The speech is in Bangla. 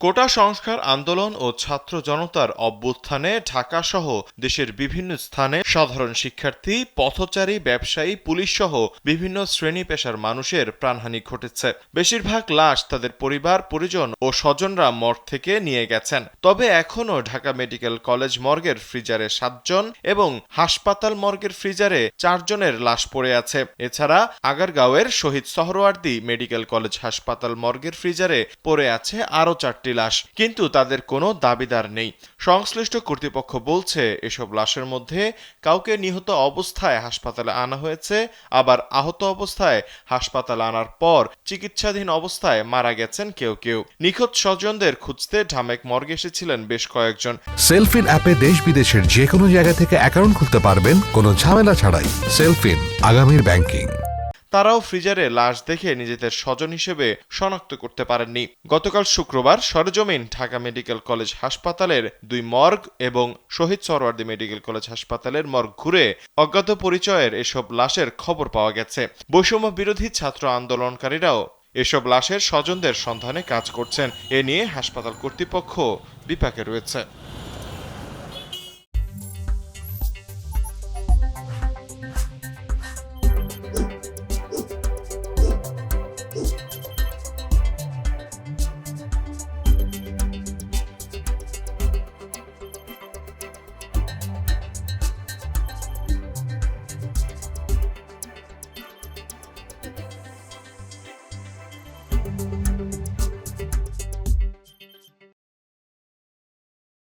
কোটা সংস্কার আন্দোলন ও ছাত্র জনতার অভ্যুত্থানে ঢাকাসহ দেশের বিভিন্ন স্থানে সাধারণ শিক্ষার্থী, পথচারী, ব্যবসায়ী, পুলিশসহ বিভিন্ন শ্রেণী পেশার মানুষের প্রাণহানি ঘটেছে। বেশিরভাগ লাশ তাদের পরিবার, পরিজন ও স্বজনরা মর্গ থেকে নিয়ে গেছেন। তবে এখনও ঢাকা মেডিকেল কলেজ মর্গের ফ্রিজারে 7 জন এবং হাসপাতাল মর্গের ফ্রিজারে 4 জনের লাশ পড়ে আছে। এছাড়া আগারগাঁওয়ের শহীদ সোহরাওয়ার্দী মেডিকেল কলেজ হাসপাতাল মর্গের ফ্রিজারে পড়ে আছে আরও 4টি লাশ, কিন্তু তাদের কোনো দাবিদার নেই। সংশ্লিষ্ট কর্তৃপক্ষ বলছে, এসব লাশের মধ্যে কাউকে নিহত অবস্থায় হাসপাতালে আনা হয়েছে, আবার আহত অবস্থায় হাসপাতালে আনার পর চিকিৎসাধীন অবস্থায় মারা গেছেন কেউ কেউ। নিখোঁজ স্বজনদের খুঁজতে ঢামেক মর্গে এসেছিলেন বেশ কয়েকজন। সেলফিন অ্যাপে দেশ বিদেশের যে কোনো জায়গা থেকে অ্যাকাউন্ট খুলতে পারবেন কোনো ঝামেলা ছাড়াই। সেলফিন, আগামীর ব্যাংকিং। তারাও ফ্রিজারে লাশ দেখে নিজেদের স্বজন হিসেবে শনাক্ত করতে পারেননি। গতকাল শুক্রবার সরেজমিন ঢাকা মেডিকেল কলেজ হাসপাতালের 2 মর্গ এবং শহীদ সোহরাওয়ার্দী মেডিকেল কলেজ হাসপাতালের মর্গ ঘুরে অজ্ঞাত পরিচয়ের এসব লাশের খবর পাওয়া গেছে। বৈষম্য বিরোধী ছাত্র আন্দোলনকারীরাও এসব লাশের স্বজনদের সন্ধানে কাজ করছেন। এ নিয়ে হাসপাতাল কর্তৃপক্ষ বিপাকে রয়েছে।